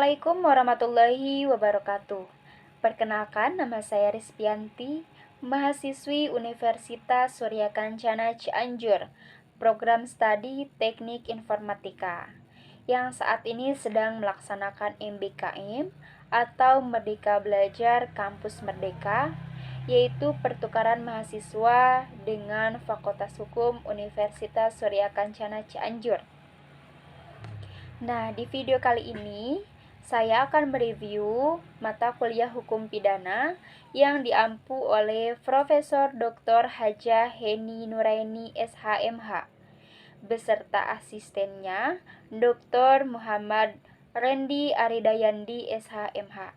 Assalamualaikum warahmatullahi wabarakatuh. Perkenalkan, nama saya Rizpianti, mahasiswi Universitas Surya Kencana Cianjur, program studi Teknik Informatika, yang saat ini sedang melaksanakan MBKM atau Merdeka Belajar Kampus Merdeka, yaitu pertukaran mahasiswa dengan Fakultas Hukum Universitas Surya Kencana Cianjur. Nah, di video kali ini saya akan mereview mata kuliah Hukum Pidana yang diampu oleh Profesor Dr. Hajah Heni Nuraini SHMH beserta asistennya Dr. Muhammad Rendi Aridayandi SHMH.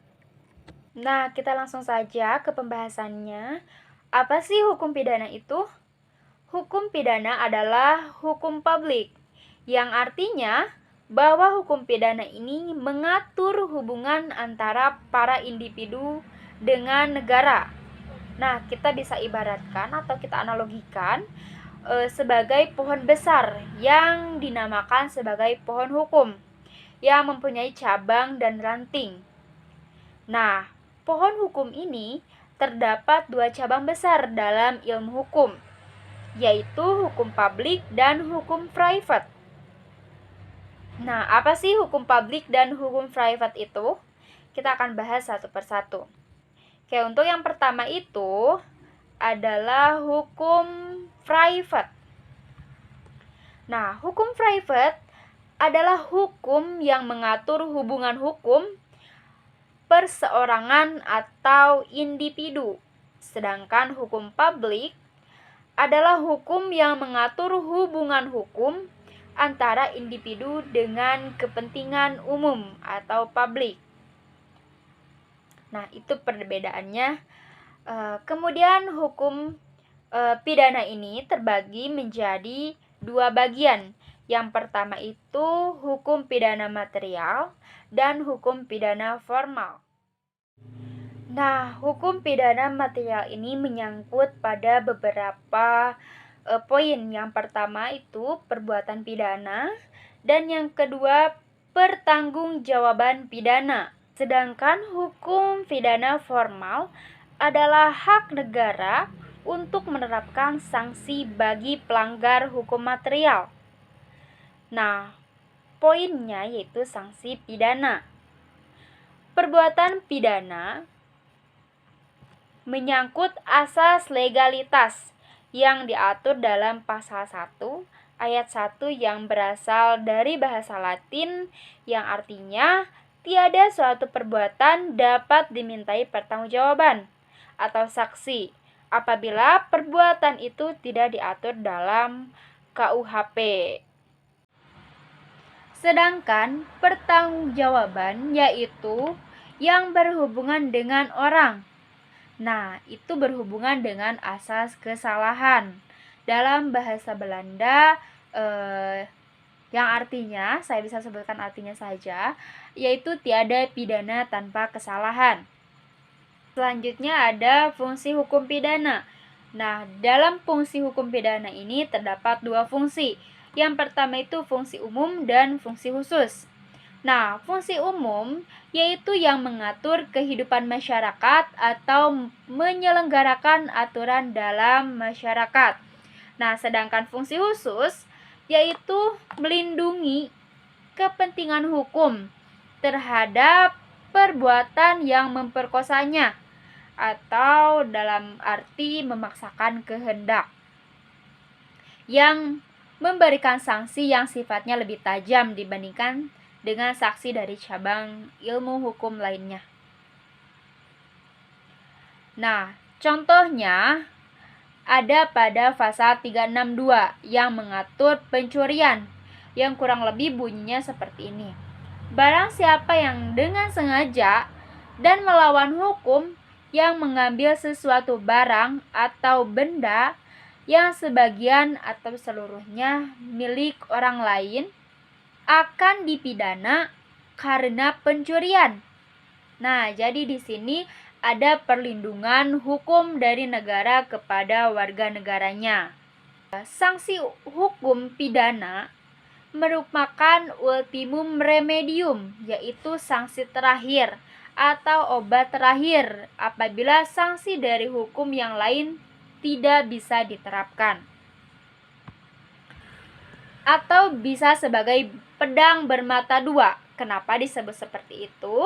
Nah, kita langsung saja ke pembahasannya. Apa sih hukum pidana itu? Hukum pidana adalah hukum publik, yang artinya bahwa hukum pidana ini mengatur hubungan antara para individu dengan negara. Nah, kita bisa ibaratkan atau kita analogikan sebagai pohon besar yang dinamakan sebagai pohon hukum yang mempunyai cabang dan ranting. Nah, pohon hukum ini terdapat dua cabang besar dalam ilmu hukum, yaitu hukum publik dan hukum private. Nah, apa sih hukum publik dan hukum private itu? Kita akan bahas satu persatu. Oke, untuk yang pertama itu adalah hukum private. Nah, hukum private adalah hukum yang mengatur hubungan hukum perseorangan atau individu. Sedangkan hukum publik adalah hukum yang mengatur hubungan hukum antara individu dengan kepentingan umum atau publik. Nah, itu perbedaannya. Kemudian hukum pidana ini terbagi menjadi dua bagian. Yang pertama itu hukum pidana material dan hukum pidana formal. Nah, hukum pidana material ini menyangkut pada beberapa poin. Yang pertama itu perbuatan pidana dan yang kedua pertanggungjawaban pidana. Sedangkan hukum pidana formal adalah hak negara untuk menerapkan sanksi bagi pelanggar hukum material. Nah, poinnya yaitu sanksi pidana. Perbuatan pidana menyangkut asas legalitas yang diatur dalam pasal 1 ayat 1 yang berasal dari bahasa Latin yang artinya tiada suatu perbuatan dapat dimintai pertanggungjawaban atau saksi apabila perbuatan itu tidak diatur dalam KUHP. Sedangkan pertanggungjawaban yaitu yang berhubungan dengan orang. Nah, itu berhubungan dengan asas kesalahan. Dalam bahasa Belanda, yang artinya, saya bisa sebutkan artinya saja, yaitu tiada pidana tanpa kesalahan. Selanjutnya ada fungsi hukum pidana. Nah, dalam fungsi hukum pidana ini terdapat dua fungsi. Yang pertama itu fungsi umum dan fungsi khusus. Nah, fungsi umum yaitu yang mengatur kehidupan masyarakat atau menyelenggarakan aturan dalam masyarakat. Nah, sedangkan fungsi khusus yaitu melindungi kepentingan hukum terhadap perbuatan yang memperkosanya atau dalam arti memaksakan kehendak yang memberikan sanksi yang sifatnya lebih tajam dibandingkan dengan saksi dari cabang ilmu hukum lainnya. Nah, contohnya ada pada pasal 362 yang mengatur pencurian, yang kurang lebih bunyinya seperti ini. Barang siapa yang dengan sengaja dan melawan hukum yang mengambil sesuatu barang atau benda yang sebagian atau seluruhnya milik orang lain akan dipidana karena pencurian. Nah, jadi di sini ada perlindungan hukum dari negara kepada warga negaranya. Sanksi hukum pidana merupakan ultimum remedium, yaitu sanksi terakhir atau obat terakhir apabila sanksi dari hukum yang lain tidak bisa diterapkan. Atau bisa sebagai pedang bermata dua. Kenapa disebut seperti itu?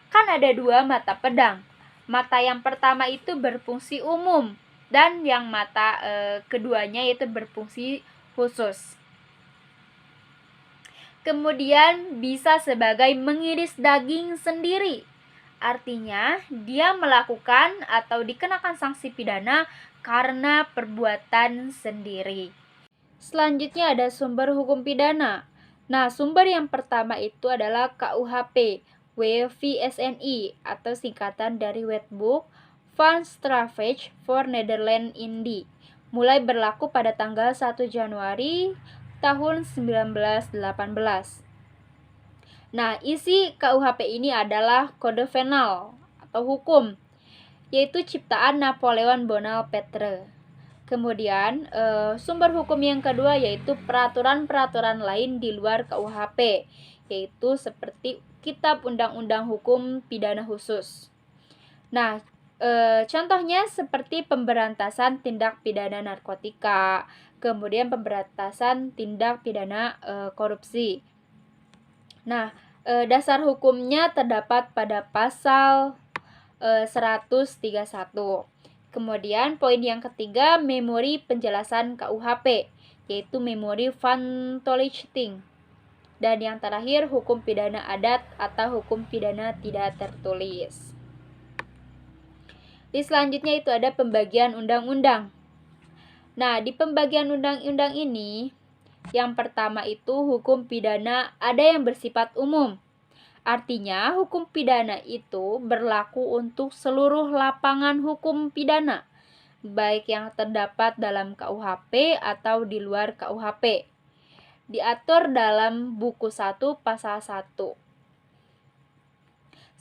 Kan ada dua mata pedang. Mata yang pertama itu berfungsi umum dan yang mata keduanya itu berfungsi khusus. Kemudian bisa sebagai mengiris daging sendiri. Artinya, dia melakukan atau dikenakan sanksi pidana karena perbuatan sendiri. Selanjutnya ada sumber hukum pidana. Nah, sumber yang pertama itu adalah KUHP, WVSNI atau singkatan dari Wetboek van Strafrecht for Nederland Indi. Mulai berlaku pada tanggal 1 Januari tahun 1918. Nah, isi KUHP ini adalah kode penal atau hukum, yaitu ciptaan Napoleon Bonaparte. Kemudian, sumber hukum yang kedua yaitu peraturan-peraturan lain di luar KUHP, yaitu seperti Kitab Undang-Undang Hukum Pidana Khusus. Nah, contohnya seperti pemberantasan tindak pidana narkotika, kemudian pemberantasan tindak pidana korupsi. Nah, dasar hukumnya terdapat pada pasal 131. Kemudian poin yang ketiga, memori penjelasan KUHP, yaitu memori van toelichting. Dan yang terakhir, hukum pidana adat atau hukum pidana tidak tertulis. Di selanjutnya itu ada pembagian undang-undang. Nah, di pembagian undang-undang ini, yang pertama itu hukum pidana ada yang bersifat umum. Artinya, hukum pidana itu berlaku untuk seluruh lapangan hukum pidana, baik yang terdapat dalam KUHP atau di luar KUHP. Diatur dalam buku 1 pasal 1.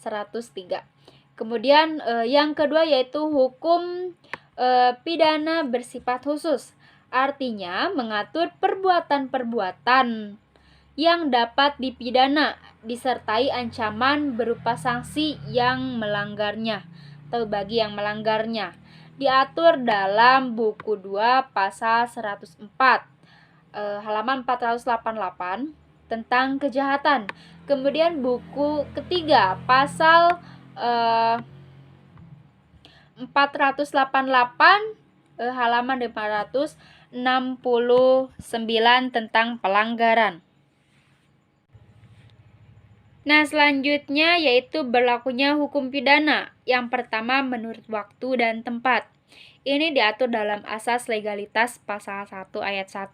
103. Kemudian yang kedua yaitu hukum pidana bersifat khusus. Artinya mengatur perbuatan-perbuatan yang dapat dipidana disertai ancaman berupa sanksi yang melanggarnya atau bagi yang melanggarnya. Diatur dalam buku 2 pasal 104 halaman 488 tentang kejahatan. Kemudian buku ketiga pasal 488 halaman 569 tentang pelanggaran. Nah, selanjutnya yaitu berlakunya hukum pidana. Yang pertama menurut waktu dan tempat. Ini diatur dalam asas legalitas pasal 1 ayat 1.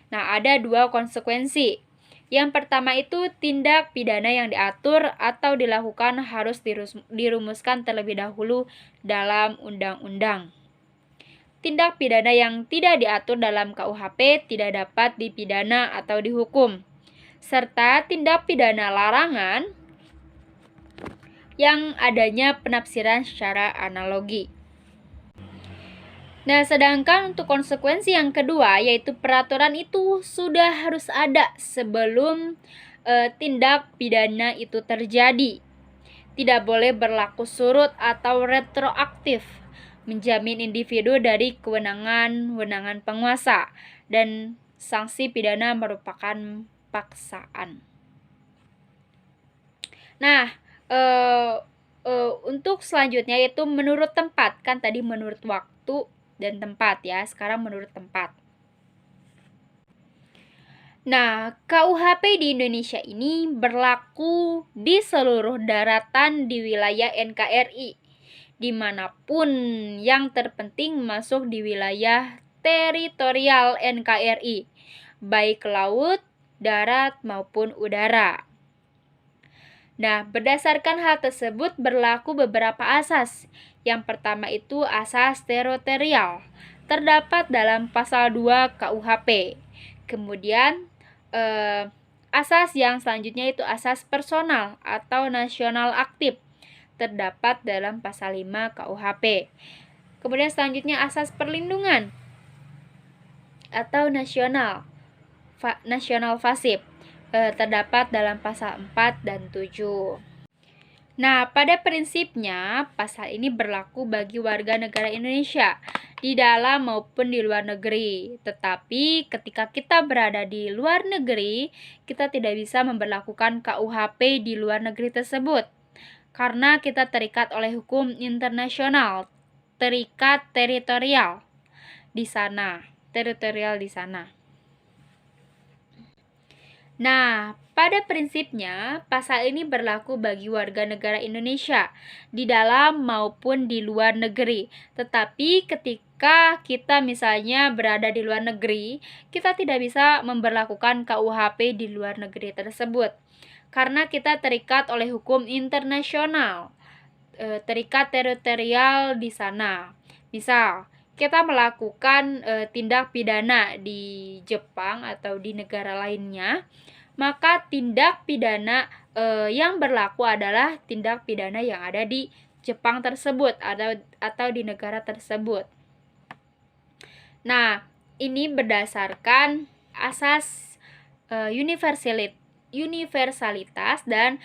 Nah, ada dua konsekuensi. Yang pertama itu tindak pidana yang diatur atau dilakukan harus dirumuskan terlebih dahulu dalam undang-undang. Tindak pidana yang tidak diatur dalam KUHP tidak dapat dipidana atau dihukum. Serta tindak pidana larangan yang adanya penafsiran secara analogi. Nah, sedangkan untuk konsekuensi yang kedua, yaitu peraturan itu sudah harus ada sebelum tindak pidana itu terjadi. Tidak boleh berlaku surut atau retroaktif, menjamin individu dari kewenangan penguasa, dan sanksi pidana merupakan paksaan. Nah, untuk selanjutnya yaitu menurut tempat. Kan tadi menurut waktu dan tempat ya, sekarang menurut tempat. Nah, KUHP di Indonesia ini berlaku di seluruh daratan di wilayah NKRI, dimanapun yang terpenting masuk di wilayah teritorial NKRI, baik laut, darat, maupun udara. Nah, berdasarkan hal tersebut berlaku beberapa asas. Yang pertama itu asas teritorial, terdapat dalam pasal 2 KUHP. Kemudian asas yang selanjutnya itu asas personal atau nasional aktif, terdapat dalam pasal 5 KUHP. Kemudian selanjutnya asas perlindungan atau nasional nasional pasif terdapat dalam pasal 4 dan 7. Nah, pada prinsipnya, pasal ini berlaku bagi warga negara Indonesia di dalam maupun di luar negeri. Tetapi ketika kita berada di luar negeri, kita tidak bisa memberlakukan KUHP di luar negeri tersebut karena kita terikat oleh hukum internasional, terikat teritorial di sana. Nah, pada prinsipnya, pasal ini berlaku bagi warga negara Indonesia di dalam maupun di luar negeri. Tetapi ketika kita misalnya berada di luar negeri, kita tidak bisa memberlakukan KUHP di luar negeri tersebut karena kita terikat oleh hukum internasional, terikat teritorial di sana. Misal, kita melakukan tindak pidana di Jepang atau di negara lainnya, maka tindak pidana yang berlaku adalah tindak pidana yang ada di Jepang tersebut atau di negara tersebut. Nah, ini berdasarkan asas universalitas dan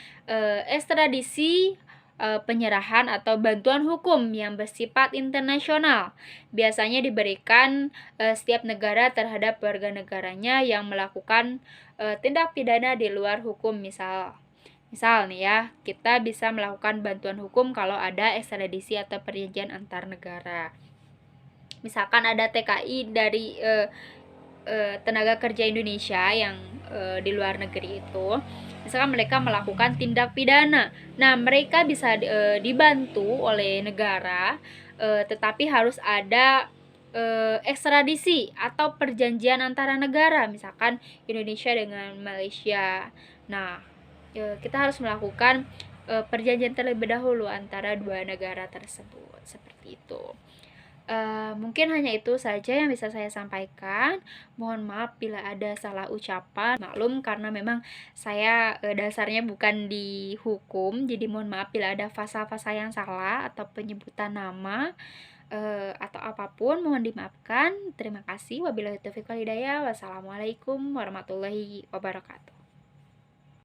ekstradisi penyerahan atau bantuan hukum yang bersifat internasional biasanya diberikan setiap negara terhadap warga negaranya yang melakukan tindak pidana di luar hukum. Misal nih ya, kita bisa melakukan bantuan hukum kalau ada ekstradisi atau perjanjian antar negara. Misalkan ada TKI dari tenaga kerja Indonesia yang di luar negeri itu, misalkan mereka melakukan tindak pidana. Nah, mereka bisa dibantu oleh negara, tetapi harus ada ekstradisi atau perjanjian antara negara, misalkan Indonesia dengan Malaysia. Nah, kita harus melakukan perjanjian terlebih dahulu antara dua negara tersebut, seperti itu. Mungkin hanya itu saja yang bisa saya sampaikan. Mohon maaf bila ada salah ucapan. Maklum karena memang saya dasarnya bukan di hukum, jadi mohon maaf bila ada pasal-pasal yang salah atau penyebutan nama atau apapun, mohon dimaafkan. Terima kasih. Wabillahi taufiq wal hidayah. Wassalamualaikum warahmatullahi wabarakatuh.